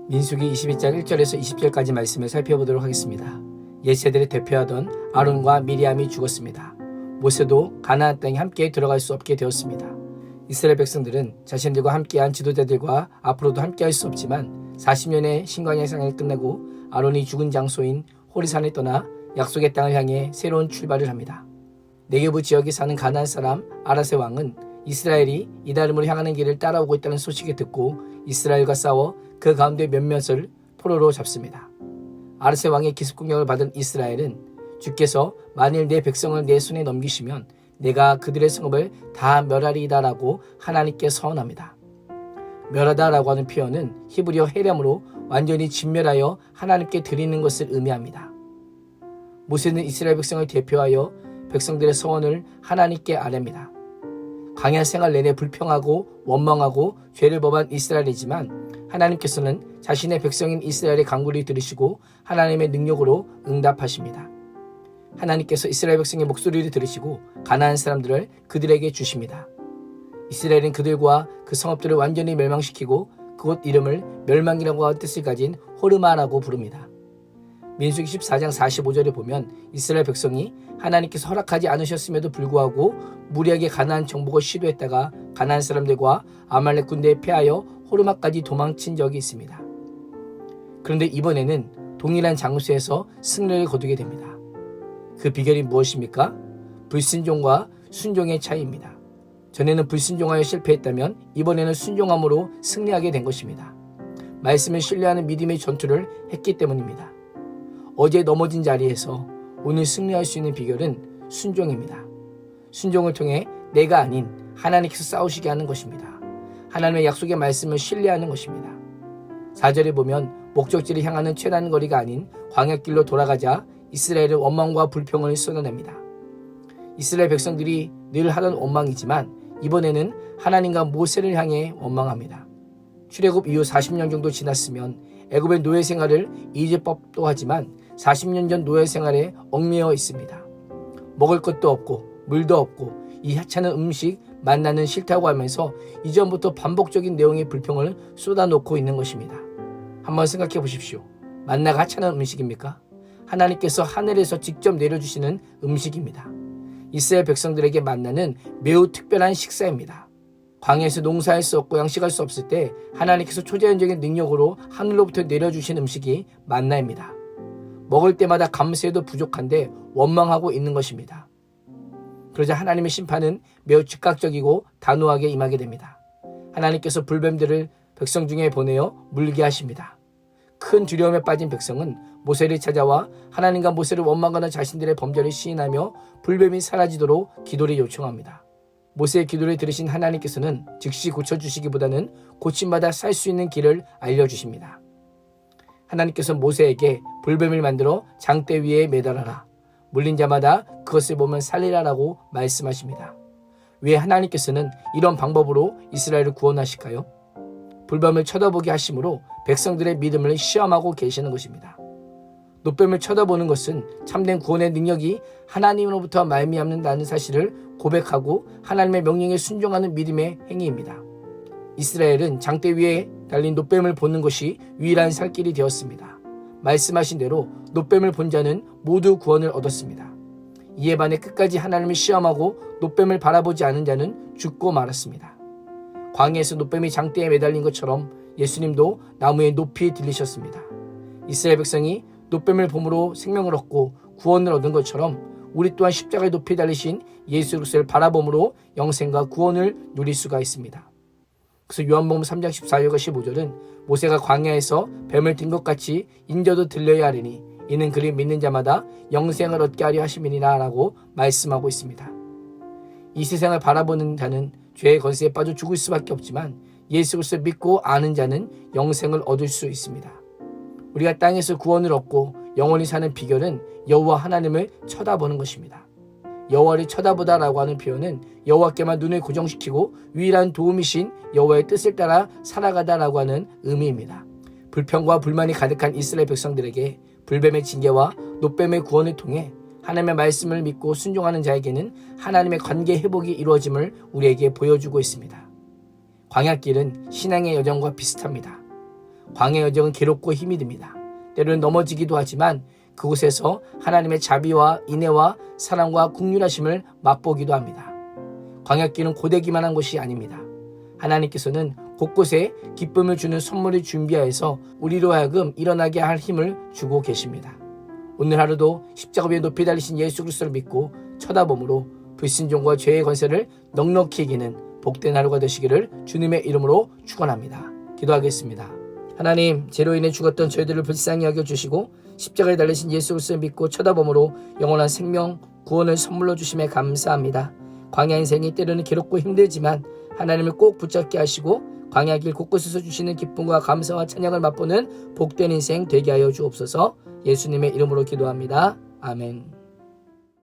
민수기 22장 1절에서 20절까지 말씀을 살펴보도록 하겠습니다. 옛세대를 대표하던 아론과 미리암이 죽었습니다. 모세도 가나안 땅에 함께 들어갈 수 없게 되었습니다. 이스라엘 백성들은 자신들과 함께한 지도자들과 앞으로도 함께할 수 없지만 40년의 신광야 생활을 끝내고 아론이 죽은 장소인 호리산에 떠나 약속의 땅을 향해 새로운 출발을 합니다. 네게부 지역에 사는 가나안 사람 아라세 왕은 이스라엘이 이다름으로 향하는 길을 따라오고 있다는 소식을 듣고 이스라엘과 싸워 그 가운데 몇몇을 포로로 잡습니다. 아라세 왕의 기습 공격을 받은 이스라엘은 주께서 만일 내 백성을 내 손에 넘기시면 내가 그들의 성읍을 다 멸하리이다라고 하나님께 서원합니다. 멸하다라고 하는 표현은 히브리어 헤렴으로 완전히 진멸하여 하나님께 드리는 것을 의미합니다. 모세는 이스라엘 백성을 대표하여 백성들의 서원을 하나님께 아뢰입니다. 광야 생활 내내 불평하고 원망하고 죄를 범한 이스라엘이지만 하나님께서는 자신의 백성인 이스라엘의 간구를 들으시고 하나님의 능력으로 응답하십니다. 하나님께서 이스라엘 백성의 목소리를 들으시고 가나안 사람들을 그들에게 주십니다. 이스라엘은 그들과 그 성읍들을 완전히 멸망시키고 그곳 이름을 멸망이라고 하는 뜻을 가진 호르마라고 부릅니다. 민수기 14장 45절에 보면 이스라엘 백성이 하나님께서 허락하지 않으셨음에도 불구하고 무리하게 가나안 정복을 시도했다가 가나안 사람들과 아말렉 군대에 패하여 호르마까지 도망친 적이 있습니다. 그런데 이번에는 동일한 장소에서 승리를 거두게 됩니다. 그 비결이 무엇입니까? 불순종과 순종의 차이입니다. 전에는 불순종하여 실패했다면 이번에는 순종함으로 승리하게 된 것입니다. 말씀을 신뢰하는 믿음의 전투를 했기 때문입니다. 어제 넘어진 자리에서 오늘 승리할 수 있는 비결은 순종입니다. 순종을 통해 내가 아닌 하나님께서 싸우시게 하는 것입니다. 하나님의 약속의 말씀을 신뢰하는 것입니다. 4절에 보면 목적지를 향하는 최단 거리가 아닌 광야길로 돌아가자 이스라엘은 원망과 불평을 쏟아냅니다. 이스라엘 백성들이 늘 하던 원망이지만 이번에는 하나님과 모세를 향해 원망합니다. 출애굽 이후 40년 정도 지났으면 애굽의 노예 생활을 잊을 법도 하지만 40년 전 노예 생활에 얽매여 있습니다. 먹을 것도 없고 물도 없고 이 하찮은 음식 만나는 싫다고 하면서 이전부터 반복적인 내용의 불평을 쏟아놓고 있는 것입니다. 한번 생각해 보십시오. 만나가 하찮은 음식입니까? 하나님께서 하늘에서 직접 내려주시는 음식입니다. 이스라엘 백성들에게 만나는 매우 특별한 식사입니다. 광야에서 농사할 수 없고 양식할 수 없을 때 하나님께서 초자연적인 능력으로 하늘로부터 내려주신 음식이 만나입니다. 먹을 때마다 감사해도 부족한데 원망하고 있는 것입니다. 그러자 하나님의 심판은 매우 즉각적이고 단호하게 임하게 됩니다. 하나님께서 불뱀들을 백성 중에 보내어 물게 하십니다. 큰 두려움에 빠진 백성은 모세를 찾아와 하나님과 모세를 원망하는 자신들의 범죄를 시인하며 불뱀이 사라지도록 기도를 요청합니다. 모세의 기도를 들으신 하나님께서는 즉시 고쳐주시기보다는 고침마다 살 수 있는 길을 알려주십니다. 하나님께서 모세에게 불뱀을 만들어 장대 위에 매달아라. 물린 자마다 그것을 보면 살리라라고 말씀하십니다. 왜 하나님께서는 이런 방법으로 이스라엘을 구원하실까요? 불뱀을 쳐다보게 하심으로 백성들의 믿음을 시험하고 계시는 것입니다. 놋뱀을 쳐다보는 것은 참된 구원의 능력이 하나님으로부터 말미암는다는 사실을 고백하고 하나님의 명령에 순종하는 믿음의 행위입니다. 이스라엘은 장대 위에 달린 놋뱀을 보는 것이 유일한 살 길이 되었습니다. 말씀하신 대로 놋뱀을 본 자는 모두 구원을 얻었습니다. 이에 반해 끝까지 하나님을 시험하고 놋뱀을 바라보지 않은 자는 죽고 말았습니다. 광야에서 놋뱀이 장대에 매달린 것처럼 예수님도 나무에 높이 들리셨습니다. 이스라엘 백성이 놋뱀을 봄으로 생명을 얻고 구원을 얻은 것처럼 우리 또한 십자가에 높이 달리신 예수 그리스도를 바라봄으로 영생과 구원을 누릴 수가 있습니다. 그래서 요한복음 3장 14절과 15절은 모세가 광야에서 뱀을 든 것 같이 인자도 들려야 하리니 이는 그를 믿는 자마다 영생을 얻게 하려 하심이니라 라고 말씀하고 있습니다. 이 세상을 바라보는 자는 죄의 권세에 빠져 죽을 수밖에 없지만 예수 그리스도를 믿고 아는 자는 영생을 얻을 수 있습니다. 우리가 땅에서 구원을 얻고 영원히 사는 비결은 여호와 하나님을 쳐다보는 것입니다. 여호와를 쳐다보다라고 하는 표현은 여호와께만 눈을 고정시키고 유일한 도움이신 여호와의 뜻을 따라 살아가다라고 하는 의미입니다. 불평과 불만이 가득한 이스라엘 백성들에게 불뱀의 징계와 놋뱀의 구원을 통해 하나님의 말씀을 믿고 순종하는 자에게는 하나님의 관계 회복이 이루어짐을 우리에게 보여주고 있습니다. 광야길은 신앙의 여정과 비슷합니다. 광야 여정은 괴롭고 힘이 듭니다. 때로는 넘어지기도 하지만 그곳에서 하나님의 자비와 인애와 사랑과 긍휼하심을 맛보기도 합니다. 광야길은 고되기만 한 곳이 아닙니다. 하나님께서는 곳곳에 기쁨을 주는 선물을 준비하여서 우리로 하여금 일어나게 할 힘을 주고 계십니다. 오늘 하루도 십자가 위에 높이 달리신 예수 그리스도를 믿고 쳐다봄으로 불신종과 죄의 권세를 넉넉히 이기는 복된 하루가 되시기를 주님의 이름으로 축원합니다. 기도하겠습니다. 하나님, 죄로 인해 죽었던 저희들을 불쌍히 여겨주시고 십자가에 달리신 예수 그리스도를 믿고 쳐다봄으로 영원한 생명, 구원을 선물로 주심에 감사합니다. 광야 인생이 때로는 괴롭고 힘들지만 하나님을 꼭 붙잡게 하시고 광야길 곳곳에서 주시는 기쁨과 감사와 찬양을 맛보는 복된 인생 되게 하여 주옵소서. 예수님의 이름으로 기도합니다. 아멘.